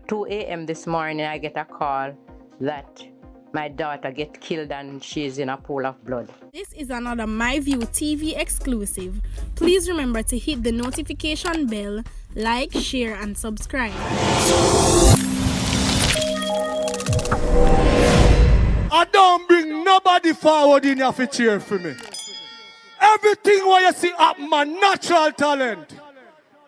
2 a.m. this morning, I get a call that my daughter get killed and she's in a pool of blood. This is another MyView TV exclusive. Please remember to hit the notification bell, like, share, and subscribe. I don't bring nobody forward in here to cheer for me. Everything what you see up my natural talent.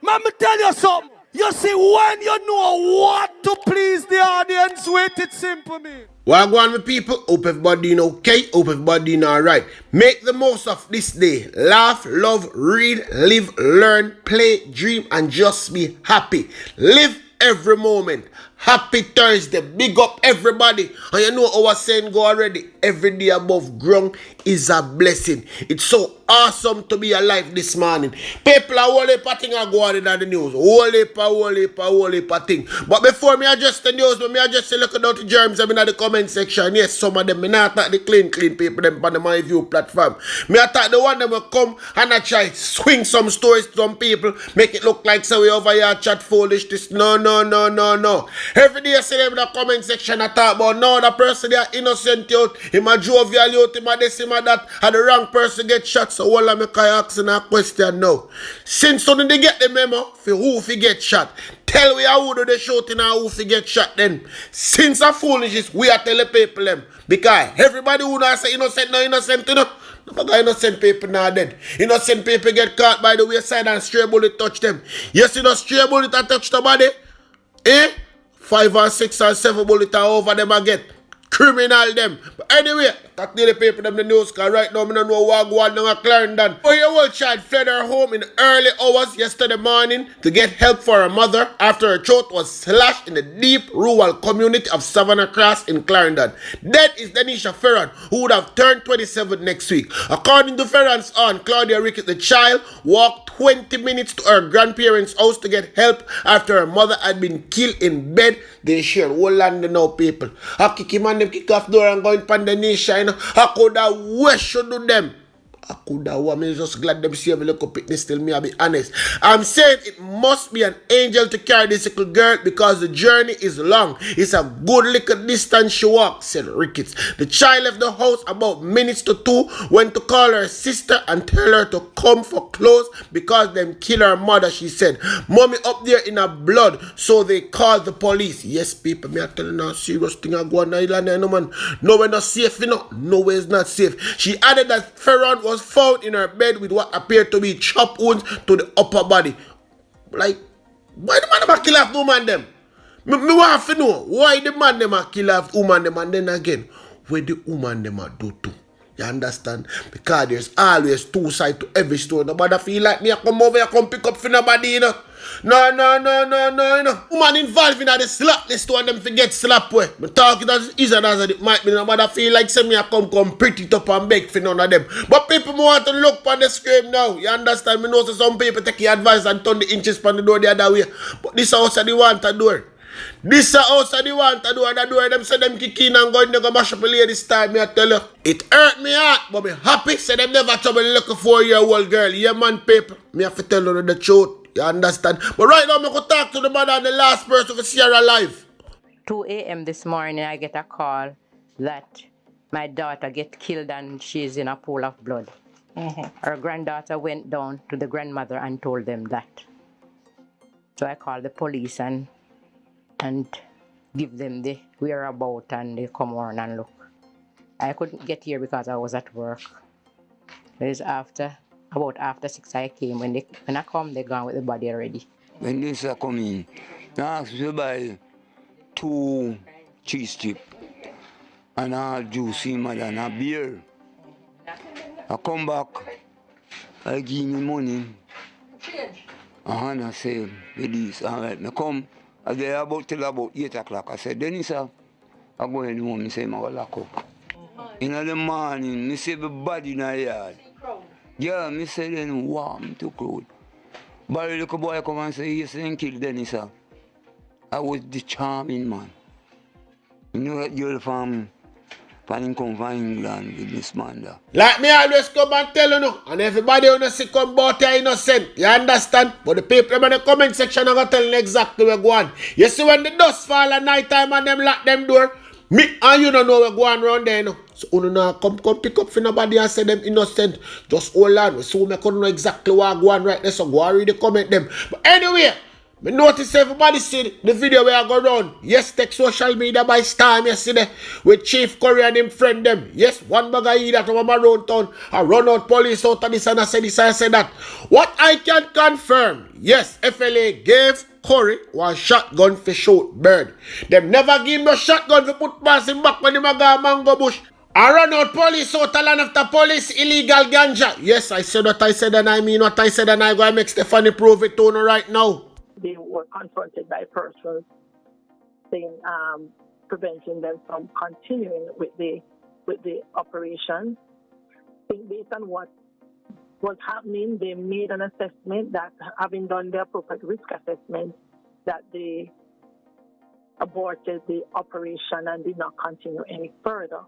Let me tell you something. You see, when you know what to please the audience with, it's simple, me. Well, go on, my people. Hope everybody doing okay. Hope everybody doing alright. Make the most of this day. Laugh, love, read, live, learn, play, dream, and just be happy. Live every moment. Happy Thursday. Big up everybody. And you know our saying go already. Every day above ground is a blessing. It's so awesome to be alive this morning. People are whole heap of things are going on in the news. Whole heap of things. But before me address the news, me address look at the germs in the comment section. Yes, some of them, me not attack the clean people them on the MyView platform. Me attack the one that will come and I try swing some stories to some people, make it look like so we over here chat foolish. This no. Every day I see them in the comment section I talk about no the person they are innocent out, him a jovial out, him a this, him a that, and the wrong person get shot. So all of me can asking a question now. Since when they get the memo for who fi get shot, tell we who do the shooting and who fi get shot then. Since a foolishness, we are telling people them. Because everybody who not say innocent, no innocent, you know. But innocent people now dead. Innocent people get caught by the wayside and stray bullet touch them. Yes, you know, stray bullet and touch the body. 5 or 6 or 7 bullet over them again. Criminal them. But anyway, that the people them the news cause right now I don't know what go on in Clarendon. Oh, your old child fled her home in early hours yesterday morning to get help for her mother after her throat was slashed in the deep rural community of Savannah Cross in Clarendon. Dead is Denisha Ferran, who would have turned 27 next week. According to Ferran's aunt, Claudia Rickett, the child walked 20 minutes to her grandparents' house to get help after her mother had been killed in bed. They share whole land now, people. I kick him and them kick off door and go in Pandanisha, you know. I could have wished to do them. I could have won. I'm just glad them see me look up it still, me, I'll be honest. I'm saying it must be an angel to carry this little girl because the journey is long. It's a good little distance she walks, said Ricketts. The child left the house about minutes to 2, went to call her sister and tell her to come for clothes because them kill her mother, she said. Mommy up there in her blood, so they called the police. Yes, people, me are telling her serious thing I go on the island, no man. No, we're not safe, you know. No way is not safe. She added that Ferran was found in her bed with what appeared to be chop wounds to the upper body. Like, why the man them kill off the woman them? Me want to know why the man them kill off the woman them, and then again, what the woman them do too. You understand? Because there's always two sides to every story. Nobody feel like me I come over here, come pick up for nobody, you know. No, you know. Woman involved in the slap list one them forget slap way. Me talk it as easy as it might be. Nobody feel like say me I come pretty it up and beg for none of them. But people want to look on the screen now. You understand? Me know so some people take your advice and turn the inches on the door the other way. But this house they want to do. This house they want to do, and the door them say them kick in and go in, they go mash up a lady's time, me I tell you. It hurt me heart, but me happy, say them never trouble look a 4-year-old girl. Yeah man, people, me have to tell you the truth, you understand? But right now, me go talk to the mother and the last person to see her alive. 2 a.m. this morning, I get a call that my daughter get killed and she's in a pool of blood. Her granddaughter went down to the grandmother and told them that. So I called the police and give them the whereabout and they come on and look. I couldn't get here because I was at work. It is about after 6 I came. When I come, they gone with the body already. When this come in, I asked to buy 2 cheese strips and a juice and a beer. I come back, I give me money. And I say, with this, all right, I come. I get till about 8 o'clock. I said, Dennis, I go in home, I say, I go lock up. In the morning, I see the body in the yard. Yeah, I say, then warm to cold. But the little boy come and say, yes, then kill Dennis. I was the charming man. You know that girl from Pan him come from England with this MADDA. Like me always come and tell you no, and everybody who no see come about here innocent, you understand? But the people in the comment section are gonna tell you exactly where go on. You see when the dust fall at night time and them lock them door, me and you don't know where go on around there no. So you know come pick up for nobody and say them innocent. Just hold on, so me couldn't know exactly what go on right there, so go and read the comment them. But anyway, me notice everybody see the video where I go round. Yes, take social media by storm yesterday with Chief Curry and him friend them. Yes, one bag of that over Maroon town. I run out police out of this and I say this and I say that. What I can confirm, yes, FLA gave Curry one shotgun for shoot bird. Them never give him no shotgun for put past him back when him a go mango bush. I run out police out of land after police illegal ganja. Yes, I said what I said and I mean what I said and I go and make Stephanie prove it to you right now. They were confronted by persons saying preventing them from continuing with the operation. I think based on what was happening, they made an assessment that, having done the appropriate risk assessment, that they aborted the operation and did not continue any further.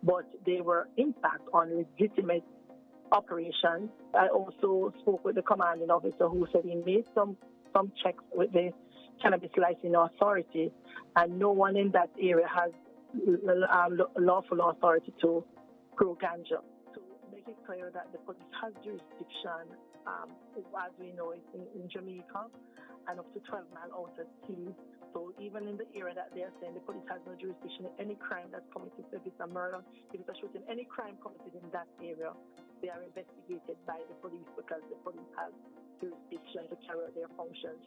But they were in fact on legitimate operations. I also spoke with the commanding officer who said he made some checks with the Cannabis Licensing Authority, and no one in that area has lawful authority to grow ganja. To make it clear that the police has jurisdiction, as we know, it's in Jamaica and up to 12 miles out at sea. So even in the area that they're saying the police has no jurisdiction in any crime that's committed, if it's a murder, if it's a shooting, any crime committed in that area, they are investigated by the police because the police has jurisdiction to carry out their functions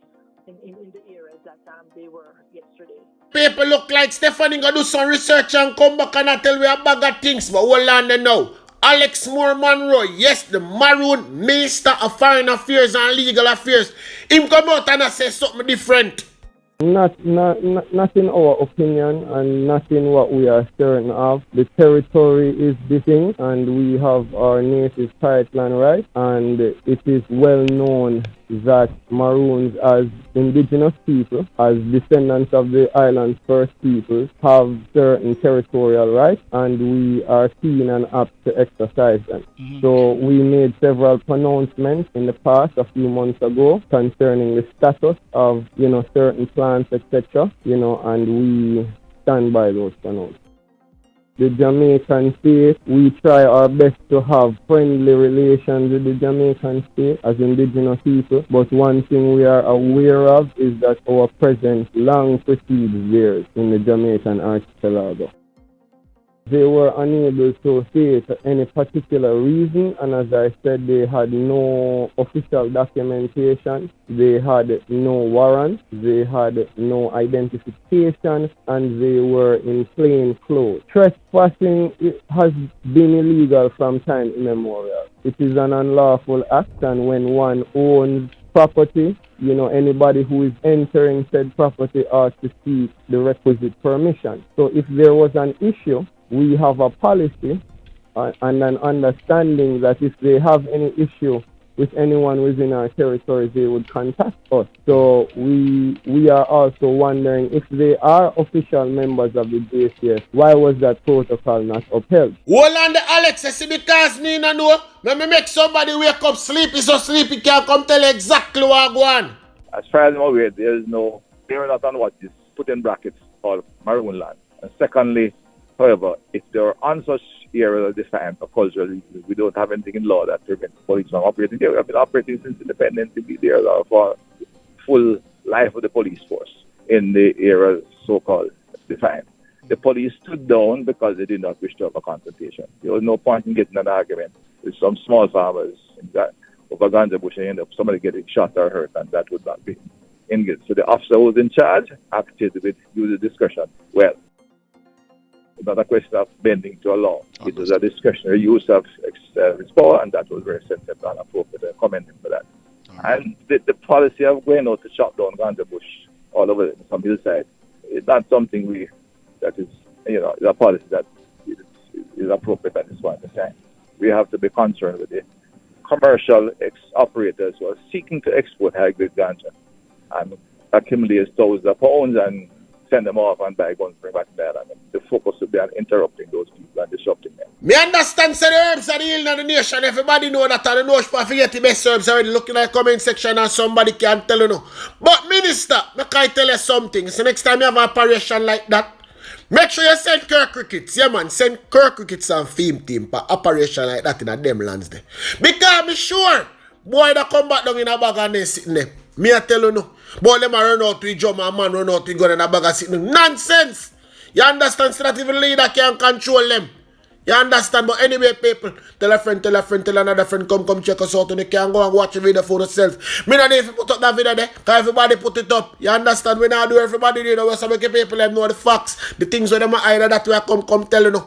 in the areas that they were yesterday. People look like Stephanie gonna do some research and come back and tell we a bag of things, but hold on there now. Alex Moore Monroe, yes, the Maroon Minister of Foreign Affairs and Legal Affairs, him come out and say something different. Not in our opinion and not in what we are certain of. The territory is distinct and we have our native title right, and it is well known that Maroons as indigenous people, as descendants of the island's first peoples, have certain territorial rights and we are keen and apt to exercise them. So we made several pronouncements in the past, a few months ago, concerning the status of, certain plants, etc., and we stand by those pronouncements. The Jamaican state, we try our best to have friendly relations with the Jamaican state as indigenous people, but one thing we are aware of is that our presence long precedes theirs in the Jamaican archipelago. They were unable to state any particular reason, and as I said, they had no official documentation, they had no warrants, they had no identification, and they were in plain clothes. Trespassing has been illegal from time immemorial. It is an unlawful act, and when one owns property, anybody who is entering said property ought to seek the requisite permission. So if there was an issue, we have a policy and an understanding that if they have any issue with anyone within our territory, they would contact us. So we are also wondering if they are official members of the JCS, why was that protocol not upheld? Hold on the Alex, I see because me no know. When me make somebody wake up sleepy, so sleepy can't come tell exactly what go on. As far as I'm aware, they are not on what is put in brackets called Maroon land. And secondly, however, if they're on such areas defined for cultural reasons, we don't have anything in law that prevents police from operating there. We have been operating since independence to be there for full life of the police force in the areas so-called defined. The police stood down because they did not wish to have a confrontation. There was no point in getting an argument with some small farmers over ganja bush and end up somebody getting shot or hurt, and that would not be engaged. So the officer who was in charge acted with user discretion. Well, it's not a question of bending to a law. It was a discretionary use of his power, and that was very sensible and appropriate. I commend him for that. And the policy of going out to chop down ganja bush all over some hillside is not something that is a policy that is appropriate at this point in time. We have to be concerned with the commercial operators who are seeking to export high-grade ganja and accumulate thousands of pounds and send them off and buy guns, bring back to the island. And the focus would be on interrupting those people and disrupting them. Me understand, say the herbs are the healing of the nation. Everybody know that, and the know for forget the best herbs already. Looking at the comment section and somebody can tell you no. But minister, I can tell you something. So next time you have an operation like that, make sure you send Kirk Crickets. Yeah man, send Kirk Crickets and Theme Team for operation like that in a them lands there. Because I'm sure, boy that come back down in a bag and they sitting there. Me I tell you no. Boy them a run out with drum and man run out with gun in a bag and sitting there. Nonsense! You understand? So that even leader can control them. You understand? But anyway, people, tell a friend, tell another friend, come check us out, and you can go and watch the video for yourself. Me not need to put up that video there, because everybody put it up. You understand? We not do everybody, you know, so make people know the facts, the things where them are either that way come tell you know.